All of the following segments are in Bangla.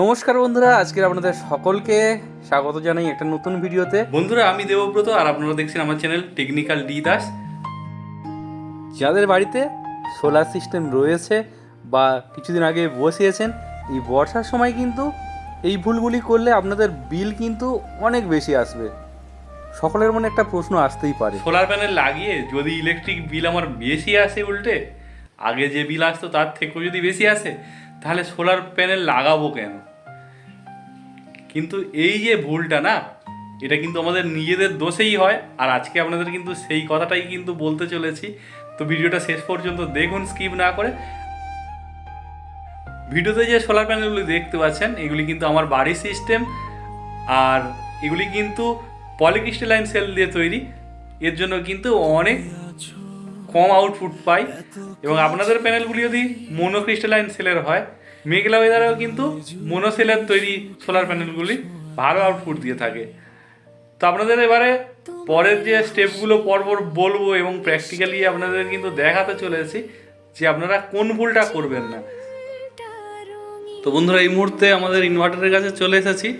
নমস্কার বন্ধুরা, আজকে আপনাদের সকলকে স্বাগত জানাই একটা নতুন ভিডিওতে। বন্ধুরা, আমি দেবব্রত আর আপনারা দেখছেন আমার চ্যানেল টেকনিক্যাল ডি দাস। যাদের বাড়িতে সোলার সিস্টেম রয়েছে বা কিছুদিন আগে বসিয়েছেন, এই বর্ষার সময় কিন্তু এই ভুলগুলি করলে আপনাদের বিল কিন্তু অনেক বেশি আসবে। সকলের মনে একটা প্রশ্ন আসতেই পারে, সোলার প্যানেল লাগিয়ে যদি ইলেকট্রিক বিল আমার বেশি আসে, উল্টে আগে যে বিল আসতো তার থেকেও যদি বেশি আসে, তাহলে সোলার প্যানেল লাগাবো কেন? কিন্তু এই যে ভুলটা না, এটা কিন্তু আমাদের নিজেদের দোষেই হয়। আর আজকে আপনাদের কিন্তু সেই কথাটাই কিন্তু বলতে চলেছি। তো ভিডিওটা শেষ পর্যন্ত দেখুন, স্কিপ না করে। ভিডিওতে যে সোলার প্যানেলগুলি দেখতে পাচ্ছেন, এগুলি কিন্তু আমার বাড়ির সিস্টেম, আর এগুলি কিন্তু পলিক্রিস্টালাইন সেল দিয়ে তৈরি। এর জন্য কিন্তু অনেক কম আউটপুট পাই। এবং আপনাদের প্যানেলগুলি যদি মোনোক্রিস্টালাইন সেলের হয়, মেঘলা ওয়েদারেও কিন্তু মোনোসেলের তৈরি সোলার প্যানেলগুলি ভালো আউটপুট দিয়ে থাকে। তো আপনাদের এবারে পরের যে স্টেপগুলো পরপর বলবো এবং প্র্যাকটিক্যালি আপনাদের কিন্তু দেখাতে চলেছি যে আপনারা কোন ভুলটা করবেন না। তো বন্ধুরা, এই মুহূর্তে আমাদের ইনভার্টারের কাছে চলে এসেছি।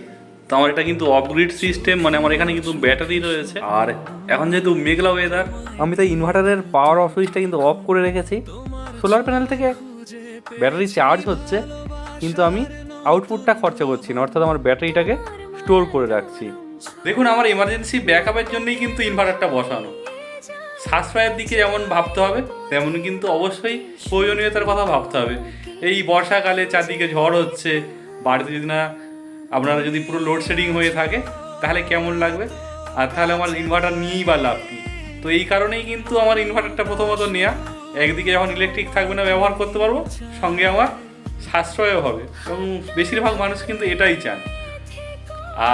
তো আমার এটা কিন্তু অফগ্রিড সিস্টেম, মানে আমার এখানে কিন্তু ব্যাটারি রয়েছে। আর এখন যেহেতু মেঘলা ওয়েদার, আমি তাই ইনভার্টারের পাওয়ার অফ সুইচটা কিন্তু অফ করে রেখেছি। সোলার প্যানেল থেকে ব্যাটারি চার্জ হচ্ছে, কিন্তু আমি আউটপুটটা খরচা করছি না, অর্থাৎ আমার ব্যাটারিটাকে স্টোর করে রাখছি। দেখুন, আমার এমার্জেন্সি ব্যাকআপের জন্যই কিন্তু ইনভার্টারটা বসানো। সাশ্রয়ের দিকে যেমন ভাবতে হবে, তেমন কিন্তু অবশ্যই প্রয়োজনীয়তার কথা ভাবতে হবে। এই বর্ষাকালে চারদিকে ঝড় হচ্ছে, বাড়িতে যদি না আপনারা যদি পুরো লোডশেডিং হয়ে থাকে, তাহলে কেমন লাগবে? আর তাহলে আমার ইনভার্টার নিয়েই বা লাভ কী? তো এই কারণেই কিন্তু আমার ইনভার্টারটা প্রথমত নেওয়া। একদিকে যখন ইলেকট্রিক থাকবে না, ব্যবহার করতে পারবো, সঙ্গে আমার সাশ্রয়ও হবে। এবং বেশিরভাগ মানুষ কিন্তু এটাই চান।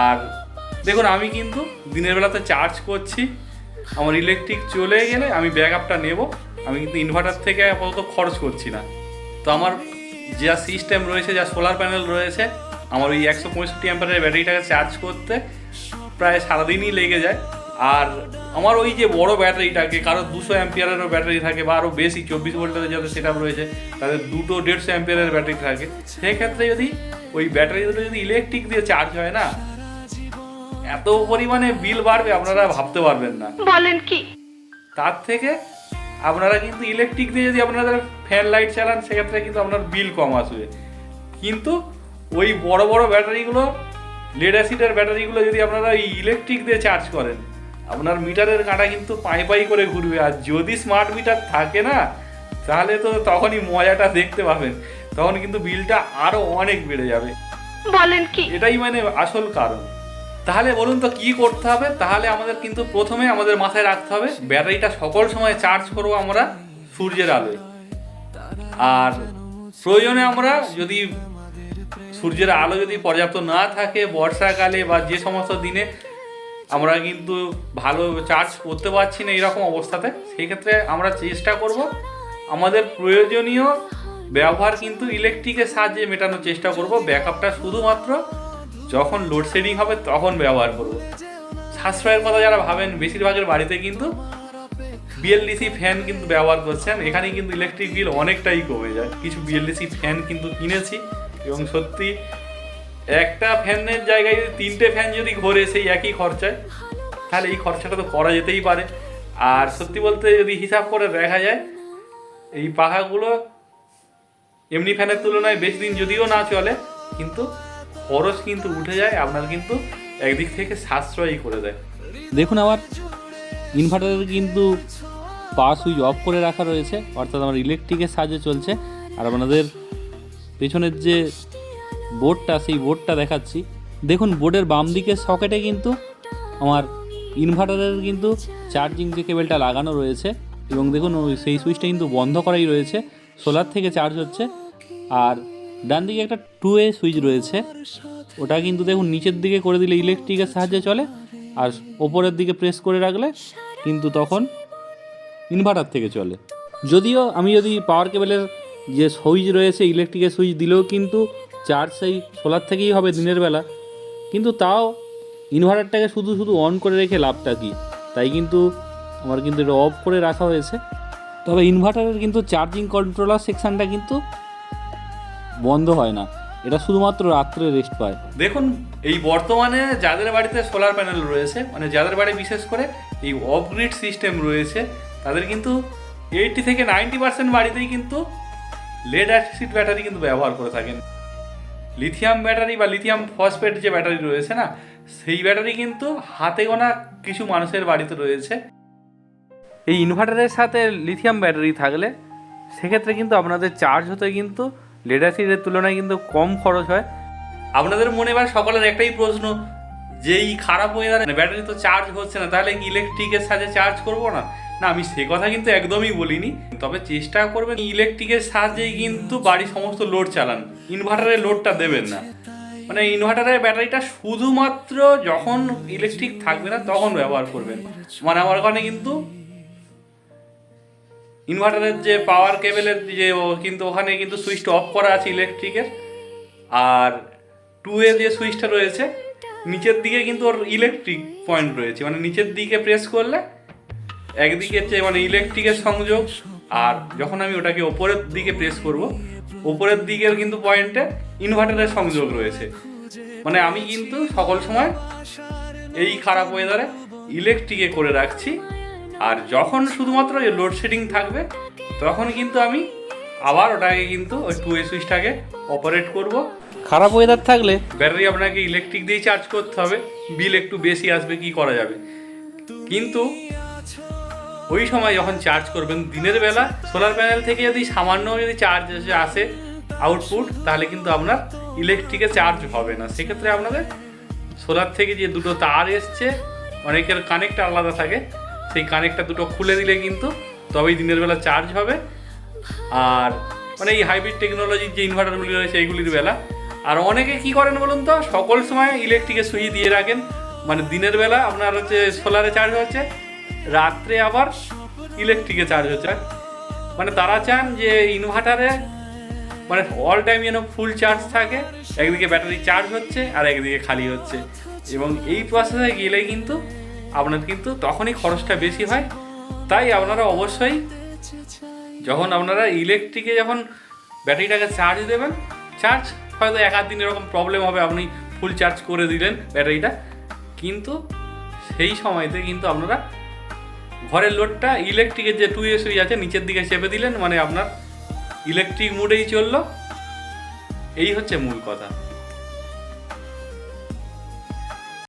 আর দেখুন, আমি কিন্তু দিনের বেলাতে চার্জ করছি। আমার ইলেকট্রিক চলে গেলে আমি ব্যাকআপটা নেব। আমি কিন্তু ইনভার্টার থেকে আপাতত খরচ করছি না। তো আমার যা সিস্টেম রয়েছে, যা সোলার প্যানেল রয়েছে, আমার ওই 165 অ্যাম্পিয়ারের ব্যাটারিটাকে চার্জ করতে প্রায় সারাদিনই লেগে যায়। আর আমার ওই যে বড় ব্যাটারিটাকে, কারো 200 অ্যাম্পিয়ারেরও ব্যাটারি থাকে, বা আরও বেশি 24 ভোল্টের যাদের সেট আপ রয়েছে, তাদের 150 অ্যাম্পিয়ারের ব্যাটারি থাকে। সেক্ষেত্রে যদি ওই ব্যাটারি দুটো যদি ইলেকট্রিক দিয়ে চার্জ হয় না, এত পরিমাণে বিল বাড়বে আপনারা ভাবতে পারবেন না। বলেন কি? তার থেকে আপনারা কিন্তু ইলেকট্রিক দিয়ে যদি আপনাদের ফ্যান লাইট চালান, সেক্ষেত্রে কিন্তু আপনার বিল কম আসবে। কিন্তু ওই বড় বড় ব্যাটারিগুলো, লেড অ্যাসিডের ব্যাটারিগুলো যদি আপনারা এই ইলেকট্রিক দিয়ে চার্জ করেন, আপনার মিটারের কাঁটা কিন্তু পাই পাই করে ঘুরবে। আর যদি স্মার্ট মিটার থাকে না, তাহলে তো তখনই মজাটা দেখতে পাবেন। তখন কিন্তু বিলটা আরও অনেক বেড়ে যাবে। বলেন কি? এটাই মানে আসল কারণ। তাহলে বলুন তো কী করতে হবে? তাহলে আমাদের কিন্তু প্রথমে আমাদের মাথায় রাখতে হবে, ব্যাটারিটা সকল সময় চার্জ করবো আমরা সূর্যের আলোয়। আর প্রয়োজনে আমরা যদি সূর্যের আলো যদি পর্যাপ্ত না থাকে, বর্ষাকালে বা যে সমস্ত দিনে আমরা কিন্তু ভালো চার্জ করতে পারছি না এরকম অবস্থাতে, সেই ক্ষেত্রে আমরা চেষ্টা করব আমাদের প্রয়োজনীয় ব্যবহার কিন্তু ইলেকট্রিকের সাহায্যে মেটানোর চেষ্টা করব। ব্যাকআপটা শুধুমাত্র যখন লোডশেডিং হবে তখন ব্যবহার করব। সাশ্রয়ের কথা যারা ভাবেন, বেশিরভাগের বাড়িতে কিন্তু বিএলডিসি ফ্যান কিন্তু ব্যবহার করছেন। এখানে কিন্তু ইলেকট্রিক বিল অনেকটাই কমে যায়। কিছু বিএলডিসি ফ্যান কিন্তু কিনেছি, এবং সত্যি একটা ফ্যানের জায়গায় যদি 3টে ফ্যান যদি ঘোরে সেই একই খরচায়, তাহলে এই খরচাটা তো করা যেতেই পারে। আর সত্যি বলতে যদি হিসাব করে দেখা যায়, এই পাখাগুলো এমনি ফ্যানের তুলনায় বেশি দিন যদিও না চলে, কিন্তু খরচ কিন্তু উঠে যায়, আপনার কিন্তু একদিক থেকে সাশ্রয়ই করে দেয়। দেখুন, আমার ইনভার্টারের কিন্তু পাওয়ার সুইচ অফ করে রাখা রয়েছে, অর্থাৎ আমার ইলেকট্রিকের সাহায্যে চলছে। আর আপনাদের পেছনের যে বোর্ডটা, সেই বোর্ডটা দেখাচ্ছি। দেখুন, বোর্ডের বাম দিকের সকেটে কিন্তু আমার ইনভার্টারের কিন্তু চার্জিং যে কেবেলটা লাগানো রয়েছে, এবং দেখুন সেই সুইচটা কিন্তু বন্ধ করাই রয়েছে, সোলার থেকে চার্জ হচ্ছে। আর ডান দিকে একটা 2A সুইচ রয়েছে, ওটা কিন্তু দেখুন নিচের দিকে করে দিলে ইলেকট্রিকের সাহায্যে চলে, আর ওপরের দিকে প্রেস করে রাখলে কিন্তু তখন ইনভার্টার থেকে চলে। যদিও আমি যদি পাওয়ার কেবেলের যে সুইচ রয়েছে, ইলেকট্রিকের সুইচ দিলেও কিন্তু চার্জ সেই সোলার থেকেই হবে দিনের বেলা, কিন্তু তাও ইনভার্টারটাকে শুধু শুধু অন করে রেখে লাভটা কী? তাই কিন্তু আমার কিন্তু এটা অফ করে রাখা হয়েছে। তবে ইনভার্টারের কিন্তু চার্জিং কন্ট্রোলার সেকশানটা কিন্তু বন্ধ হয় না, এটা শুধুমাত্র রাত্রে রেস্ট পায়। দেখুন, এই বর্তমানে যাদের বাড়িতে সোলার প্যানেল রয়েছে, মানে যাদের বাড়ি বিশেষ করে এই অফ গ্রিড সিস্টেম রয়েছে, তাদের কিন্তু 80 থেকে 90% বাড়িতেই কিন্তু লেড অ্যাসিড ব্যাটারি কিন্তু ব্যবহার করে থাকেন। লিথিয়াম ব্যাটারি বা লিথিয়াম ফসফেট যে ব্যাটারি রয়েছে না, সেই ব্যাটারি কিন্তু হাতে গোনা কিছু মানুষের বাড়িতে রয়েছে। এই ইনভার্টারের সাথে লিথিয়াম ব্যাটারি থাকলে সেক্ষেত্রে কিন্তু আপনাদের চার্জ হতে কিন্তু লেড অ্যাসিডের তুলনায় কিন্তু কম খরচ হয়। আপনাদের মনে এবার সকলের একটাই প্রশ্ন, যে এই খারাপ ওয়েদারে ব্যাটারি তো চার্জ হচ্ছে না, তাহলে কি ইলেকট্রিকের সাহায্যে চার্জ করবো না? না, আমি সে কথা কিন্তু একদমই বলিনি। তবে চেষ্টা করবেন ইলেকট্রিকের সাহায্যেই কিন্তু বাড়ির সমস্ত লোড চালান, ইনভার্টারের লোডটা দেবেন না। মানে ইনভার্টারের ব্যাটারিটা শুধুমাত্র যখন ইলেকট্রিক থাকবে না তখন ব্যবহার করবেন। মানে আমার ওখানে কিন্তু ইনভার্টারের যে পাওয়ার কেবেলের যে কিন্তু ওখানে কিন্তু সুইচটা অফ করা আছে ইলেকট্রিকের, আর 2 যে সুইচটা রয়েছে নিচের দিকে কিন্তু ওর ইলেকট্রিক পয়েন্ট রয়েছে, মানে নিচের দিকে প্রেস করলে একদিকে হচ্ছে মানে ইলেকট্রিকের সংযোগ, আর যখন আমি ওটাকে ওপরের দিকে প্রেস করব ওপরের দিকের কিন্তু পয়েন্টে ইনভার্টারের সংযোগ রয়েছে। মানে আমি কিন্তু সকল সময় এই খারাপ ওয়েদারে ইলেকট্রিকে করে রাখছি, আর যখন শুধুমাত্র লোডশেডিং থাকবে তখন কিন্তু আমি আবার ওটাকে কিন্তু ওই 2 সুইচটাকে অপারেট করব। খারাপ ওয়েদার থাকলে ব্যাটারি আপনাকে ইলেকট্রিক দিয়ে চার্জ করতে হবে, বিল একটু বেশি আসবে, কি করা যাবে। কিন্তু ওই সময় যখন চার্জ করবেন দিনের বেলা সোলার প্যানেল থেকে যদি সামান্য যদি চার্জ আসে আউটপুট, তাহলে কিন্তু আপনার ইলেকট্রিকে চার্জ হবে না। সেক্ষেত্রে আপনাদের সোলার থেকে যে দুটো তার এসছে, অনেকের কানেক্ট আলাদা থাকে, সেই কানেক্টটা দুটো খুলে দিলে কিন্তু তবেই দিনের বেলা চার্জ হবে। আর মানে এই হাইব্রিড টেকনোলজির যে ইনভার্টারগুলি রয়েছে এইগুলির বেলা। আর অনেকে কি করেন বলুন তো, সকল সময় ইলেকট্রিকের সুইচ দিয়ে রাখেন, মানে দিনের বেলা আপনার হচ্ছে সোলারে চার্জ হচ্ছে, রাত্রে আবার ইলেকট্রিকে চার্জ হচ্ছে। মানে তারা চান যে ইনভার্টারে মানে অল টাইম যেন ফুল চার্জ থাকে, একদিকে ব্যাটারি চার্জ হচ্ছে আর একদিকে খালি হচ্ছে। এবং এই প্রসেসে গেলে কিন্তু আপনার কিন্তু তখনই খরচটা বেশি হয়। তাই আপনারা অবশ্যই যখন আপনারা ইলেকট্রিকে যখন ব্যাটারিটাকে চার্জ দেবেন, চার্জ হয়তো 1-8 দিন এরকম প্রবলেম হবে, আপনি ফুল চার্জ করে দিলেন ব্যাটারিটা, কিন্তু সেই সময়তে কিন্তু আপনারা ঘরের লোডটা ইলেকট্রিকের যে 2 সুইচ আছে নিচের দিকে চেপে দিলেন, মানে আপনার ইলেকট্রিক মোডেই চললো। এই হচ্ছে মূল কথা।